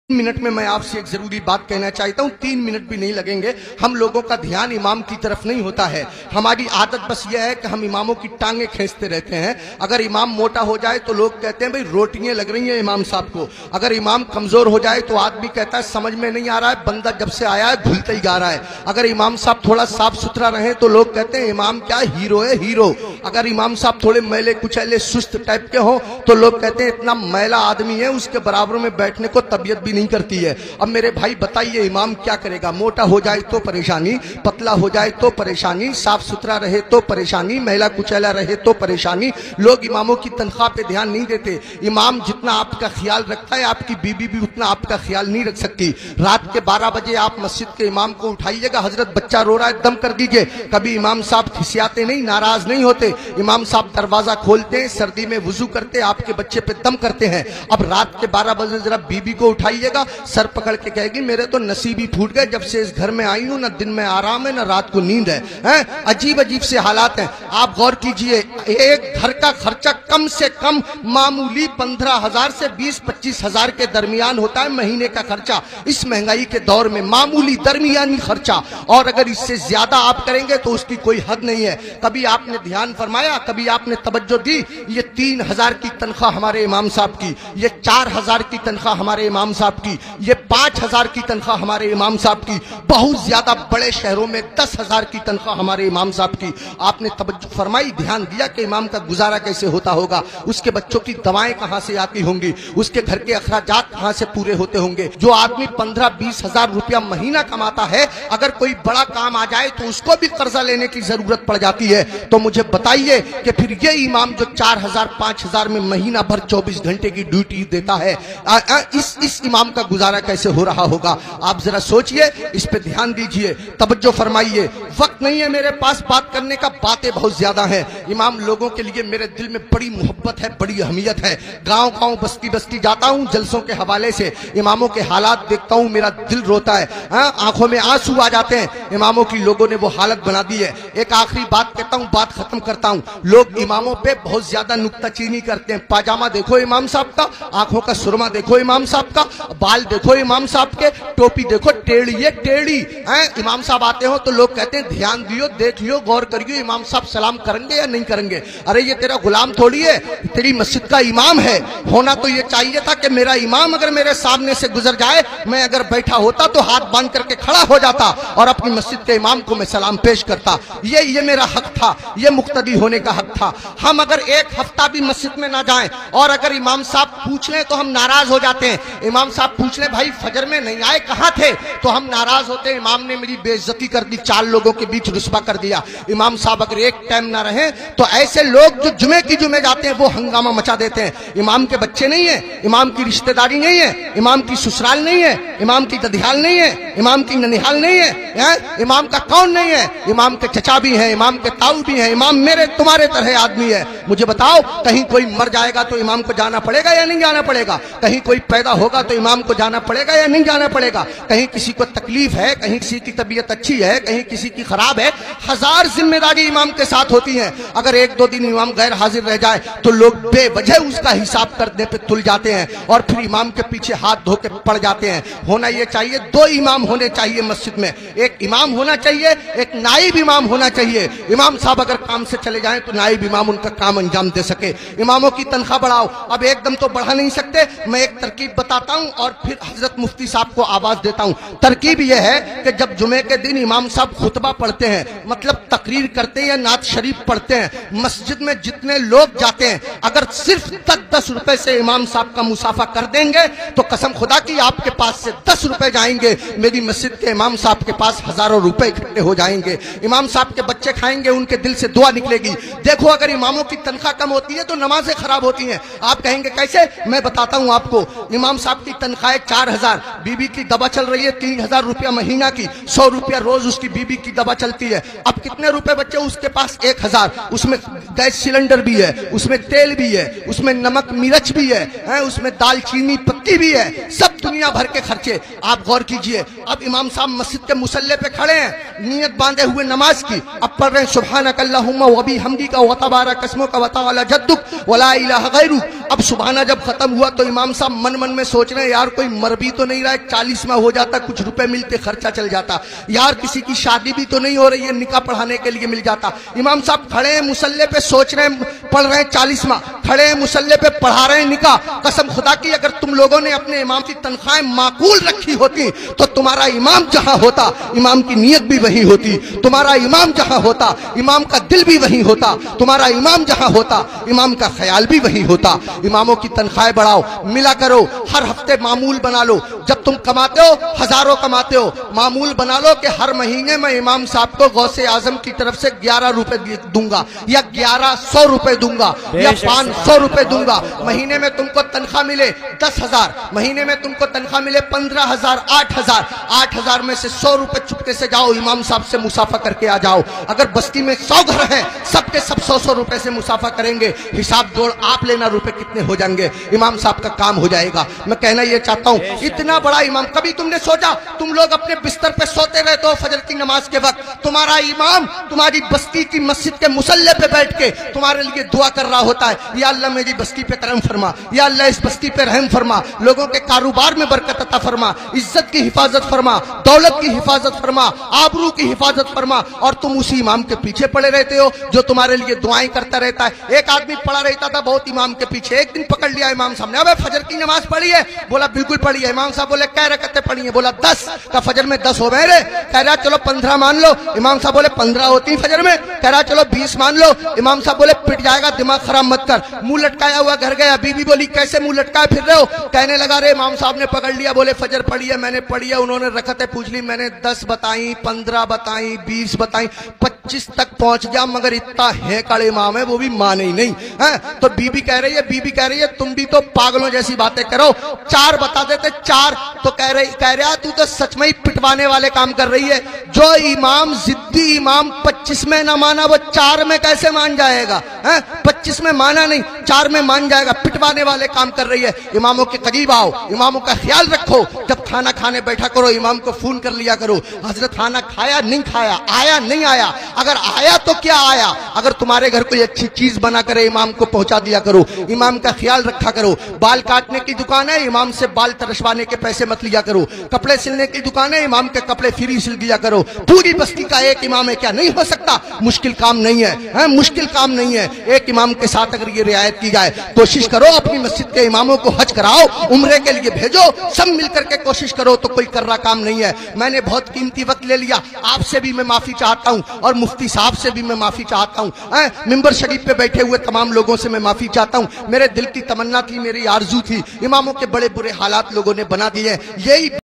Minute में मैं आपसे एक जरूरी बात कहना चाहता हूँ। 3 मिनट भी नहीं लगेंगे। हम लोगों का ध्यान इमाम की तरफ नहीं होता है। हमारी आदत बस यह है कि हम इमामों की टांगे खींचते रहते हैं। अगर इमाम मोटा हो जाए तो लोग कहते हैं भाई रोटियां लग रही हैं इमाम साहब को। अगर इमाम कमजोर हो जाए तो आदमी कहता है समझ में नहीं आ रहा है, बंदा जब से आया है घुलता ही गा रहा है। अगर इमाम साहब थोड़ा साफ सुथरा रहे तो लोग कहते हैं इमाम क्या हीरो है, हीरो। अगर इमाम साहब थोड़े मैले कुचैले सुस्त टाइप के हो तो लोग कहते हैं इतना मैला आदमी है, उसके बराबर में बैठने को तबीयत भी नहीं करती है। अब मेरे भाई बताइए इमाम क्या करेगा? मोटा हो जाए तो परेशानी, पतला हो जाए तो परेशानी, साफ सुथरा रहे तो परेशानी, मैला कुचैला रहे तो परेशानी। लोग इमामों की तनख्वाह पे ध्यान नहीं देते। इमाम जितना आपका ख्याल रखता है आपकी बीबी भी उतना आपका ख्याल नहीं रख सकती। रात के 12 बजे आप मस्जिद के इमाम को उठाइएगा, हजरत बच्चा रो रहा है दम कर दीजिए। कभी इमाम साहब खिसियाते नहीं, नाराज नहीं होते। इमाम साहब दरवाजा खोलते हैं, सर्दी में वुजू करते, आपके बच्चे पे दम करते हैं। अब रात के 12 बजे जरा बीबी को उठाइएगा, सर पकड़ के कहेगी मेरे तो नसीब ही फूट गए, जब से इस घर में आई हूं ना दिन में आराम है ना रात को नींद है। अजीब अजीब से हालात हैं। आप गौर कीजिए, एक घर का खर्चा कम से कम मामूली 15,000 से 20-25 हजार के दरमियान होता है महीने का खर्चा। इस महंगाई के दौर में मामूली दरमियानी खर्चा, और अगर इससे ज्यादा आप करेंगे तो उसकी कोई हद नहीं है। कभी आपने ध्यान फरमाया, कभी आपने तवज्जो दी? ये 3,000 की तनख्वाह हमारे इमाम साहब की, ये 4,000 की तनख्वाह हमारे इमाम साहब की, ये 5,000 की तनख्वाह हमारे इमाम साहब की, बहुत ज्यादा बड़े शहरों में 10,000 की तनख्वाह हमारे इमाम साहब की। आपने तवज्जो फरमाई, ध्यान दिया कि इमाम का गुजारा कैसे होता होगा, उसके बच्चों की दवाएं कहां से आती होंगी, उसके घर के अखराजात कहां से पूरे होते होंगे। जो आदमी 15-20 हजार रुपया महीना कमाता है, अगर कोई बड़ा काम आ जाए तो उसको भी कर्जा लेने की जरूरत पड़ जाती है। तो मुझे बताइए कि फिर ये इमाम जो 4,000-5,000 में महीना भर 24 घंटे की ड्यूटी देता है, इस इमाम का गुजारा कैसे हो रहा होगा? आप जरा सोचिए, इस पे ध्यान दीजिए, तवज्जो फरमाइए। वक्त नहीं है मेरे पास बात करने का, बातें बहुत ज्यादा हैं। इमाम लोगों के लिए मेरे दिल में बड़ी मोहब्बत है, बड़ी अहमियत है। गांव गांव बस्ती बस्ती जाता हूं जलसों के हवाले से, इमामों के हालात देखता हूं, मेरा दिल रोता है, आंखों में आंसू आ जाते हैं। इमामों की लोगों ने वो हालत बना दी है। एक आखिरी बात कहता हूं, बात खत्म करता हूं। लोग इमामों पे बहुत ज्यादा नुक्ताचीनी करते हैं। पाजामा देखो इमाम साहब का, आंखों का सुरमा देखो इमाम साहब का, बाल देखो इमाम साहब के, टोपी देखो टेढ़ी है टेढ़ी। इमाम साहब आते हो तो लोग कहते हैं ध्यान दियो, देख लियो, गौर करियो, इमाम साहब सलाम करेंगे या नहीं करेंगे। अरे ये तेरा गुलाम थोड़ी है, तेरी मस्जिद का इमाम है। होना तो ये चाहिए था कि मेरा इमाम अगर मेरे सामने से गुजर जाए, मैं अगर बैठा होता तो हाथ बांध करके खड़ा हो जाता और अपनी मस्जिद के इमाम को मैं सलाम पेश करता। ये मेरा हक था, ये मुक्तदी होने का हक था। हम अगर एक हफ्ता भी मस्जिद में ना जाएं और अगर इमाम साहब पूछ लें तो हम नाराज हो जाते हैं। इमाम साहब पूछ लें भाई फजर में नहीं आए, कहां थे, तो हम नाराज होते हैं। इमाम ने मेरी बेइज्जती कर दी, 4 लोगों के बीच रुस्वा कर दिया। इमाम साहब अगर एक टाइम ना रहे तो ऐसे लोग जो जुमे की जुमे जाते हैं वो हंगामा मचा देते हैं। इमाम के बच्चे नहीं है, इमाम की रिश्तेदारी नहीं है, इमाम की ससुराल नहीं है, इमाम की ददियाल नहीं है, इमाम की ननिहाल नहीं है, इमाम का कौन नहीं है, इमाम के चचा भी है, इमाम के ताऊ भी है, इमाम मेरे तुम्हारे तरह आदमी है। मुझे बताओ, कहीं कोई मर जाएगा तो इमाम को जाना पड़ेगा या नहीं जाना पड़ेगा? कहीं कोई पैदा होगा तो इमाम को जाना पड़ेगा या नहीं जाना पड़ेगा? कहीं किसी को तकलीफ है, कहीं किसी की तबीयत अच्छी है, कहीं किसी की खराब है, 1000 जिम्मेदारी इमाम के साथ होती है। अगर 1-2 दिन इमाम गैर हाजिर रह जाए तो लोग बेवजह उसका हिसाब करने पे तुल जाते हैं और फिर इमाम के पीछे हाथ धो के पड़ जाते हैं। होना यह चाहिए, 2 इमाम होने चाहिए मस्जिद में, एक इमाम होना चाहिए, एक नाइब इमाम होना चाहिए। इमाम साहब अगर काम से चले जाएं तो नाइब इमाम उनका काम अंजाम दे सके। इमामों की तनख्वाह बढ़ाओ। अब एकदम तो बढ़ा नहीं सकते, मैं एक तरकीब बताता हूं और फिर हजरत मुफ्ती साहब को आवाज देता हूं। तरकीब यह है कि जब जुमे के दिन इमाम साहब खुतबा पढ़ते हैं, मतलब तकरीर करते हैं या नात शरीफ पढ़ते हैं, मस्जिद में जितने लोग जाते हैं अगर सिर्फ 10 रुपए से इमाम साहब का मुसाफा कर देंगे तो कसम खुदा की आपके पास से 10 रुपए जाएंगे, मेरी मस्जिद के इमाम साहब के पास हजारों रुपए इकट्ठे हो जाएंगे। इमाम साहब के बच्चे खाएंगे, उनके दिल से दुआ निकलेगी। देखो अगर इमामों की तनख्वाह कम होती है तो नमाजें खराब होती हैं। आप कहेंगे कैसे? मैं बताता हूं आपको। इमाम साहब की तनख्वाह 4,000, बीबी की दवा चल रही है 3,000 रुपया महीना की, 100 रुपया रोज उसकी बीबी की दवा चलती है। अब कितने रुपए बच्चे उसके पास? 1,000। उसमें गैस सिलेंडर भी है, उसमें तेल भी है, उसमें नमक मिर्च भी है, उसमें दालचीनी पत्ती भी है, सब दुनिया भर के खर्चे। आप गौर कीजिए, अब इमाम साहब मस्जिद के मुसल्ले पे खड़े हैं, नियत बांधे हुए नमाज की, अब पढ़ रहे हैं सुब्हानक अल्लाहुम्मा व बिहम्दिका व तबारक अस्मुका व तआला जद्दुक व ला इलाहा गैरुक। अब सुबहाना जब खत्म हुआ तो इमाम साहब मन मन में सोच रहे हैं, यार कोई मर भी तो नहीं रहा है, 40वां हो जाता, कुछ रुपए मिलते, खर्चा चल जाता, यार किसी की शादी भी तो नहीं हो रही है, निकाह पढ़ाने के लिए मिल जाता। इमाम साहब खड़े हैं मुसल्ले पे, सोच रहे हैं, पढ़ रहे हैं 40वां, खड़े हैं मुसल्ले पे, पढ़ा रहे हैं निकाह। कसम खुदा की अगर तुम लोगों ने अपने इमाम की तनख्वाहें माकूल रखी होती तो तुम्हारा इमाम जहां होता इमाम की नीयत भी वही होती, तुम्हारा इमाम जहां होता इमाम का दिल भी वही होता, तुम्हारा इमाम जहां होता इमाम का ख्याल भी वही होता। इमामों की तनख्वाहें बढ़ाओ, मिला करो, हर हफ्ते मामूल बना लो। जब तुम कमाते हो, हजारों कमाते हो, मामूल बना लो कि हर महीने में इमाम साहब को गौसे आजम की तरफ से 11 रुपए दूंगा या 1100 रुपए दूंगा या 500 रुपए दूंगा। महीने में तुमको तनख्वाह मिले 10,000, महीने में तुमको तनख्वाह मिले 15,000, 8,000, 8,000 में से 100 रुपए चुपके से जाओ इमाम साहब से मुसाफा करके आ जाओ। अगर बस्ती में 100 घर हैं, सबके सब 100-100 रुपए से मुसाफा करेंगे, हिसाब जोड़ आप लेना रुपए कितने हो जाएंगे, इमाम साहब का काम हो जाएगा। मैं कहना ये चाहता हूं, इतना बड़ा इमाम, कभी तुमने सोचा तुम लोग अपने बिस्तर पे सोते रहते हो फजर की नमाज के वक्त, तुम्हारा इमाम तुम्हारी बस्ती की मस्जिद के मुसल्ले पे बैठ के तुम्हारे लिए दुआ कर रहा होता है, या अल्लाह मेरी बस्ती पे करम फरमा, या अल्लाह इस बस्ती पे रहम फरमा, लोगों के कारोबार में बरकत अता फरमा, इज्जत की हिफाजत फरमा, दौलत की हिफाजत फरमा, आबरू की हिफाजत फरमा। और तुम उसी इमाम के पीछे पड़े रहते हो जो तुम्हारे लिए दुआएं करता रहता है। एक आदमी पड़ा रहता था बहुत इमाम के पीछे, एक दिन पकड़ लिया इमाम साहब ने, अबे फजर की नमाज पढ़ी है? बोला बिल्कुल पढ़ी है। इमाम साहब बोले कै रकअतें पढ़ी है? बोला 10। का फजर में 10 हो गए रे? कह रहा चलो 15 मान लो। इमाम साहब बोले 15 होती फजर में? कह रहा चलो 20 मान लो। इमाम साहब बोले पिट जाएगा, दिमाग खराब मत कर। मुंह लटकाया हुआ घर गया, बीबी बोली कैसे मुंह लटकाए फिर रहे हो? कहने लगा रे इमाम साहब ने पकड़ लिया, बोले फजर पढ़ी है? मैंने पढ़ी है। उन्होंने रकअतें पूछ ली, मैंने 10 बताई, 15 बताई, 20 बताई, 25 तक पहुंच गया, मगर इतना है कड़े इमाम है वो भी माने ही नहीं है। तो बीबी कह रही है तुम भी तो पागलों जैसी बातें करो, 4 बता देते 4। तो कह रहा तू तो सच में ही पिटवाने वाले काम कर रही है। जो इमाम जिद्दी इमाम 25 में ना माना वो 4 में कैसे मान जाएगा? 25 में माना नहीं, 4 में मान जाएगा। पिटवाने वाले काम कर रही है। इमामों के करीब आओ, इमामों का ख्याल रखो। जब खाना खाने बैठा करो इमाम को फोन कर लिया करो, हजरत खाना खाया नहीं खाया, आया नहीं आया, अगर आया तो क्या आया। अगर तुम्हारे घर कोई अच्छी चीज बना करे इमाम को पहुंचा दिया करो, इमाम का ख्याल रखा करो। बाल काटने की दुकान है, इमाम से बाल तरशवाने के पैसे मत लिया करो। कपड़े सिलने की दुकान है, इमाम के कपड़े फ्री सिल दिया करो। पूरी बस्ती का एक इमाम है, क्या नहीं हो सकता? मुश्किल काम नहीं है, मुश्किल काम नहीं है। एक इमाम के साथ अगर ये रियायत की जाए, कोशिश करो अपनी मस्जिद के इमामों को हज कराओ, उम्रे के लिए भेजो, सब मिलकर के कोशिश करो, तो कोई कर रहा काम नहीं है। मैंने बहुत कीमती वक्त ले लिया, आपसे भी मैं माफी चाहता हूं और मुफ्ती साहब से भी मैं माफी चाहता हूं। मिंबर शरीफ पे बैठे हुए तमाम लोगों से मैं माफी चाहता हूं। मेरे दिल की तमन्ना थी, मेरी आरजू थी, इमामों के बड़े बुरे हालात लोगों ने बना दिए। यही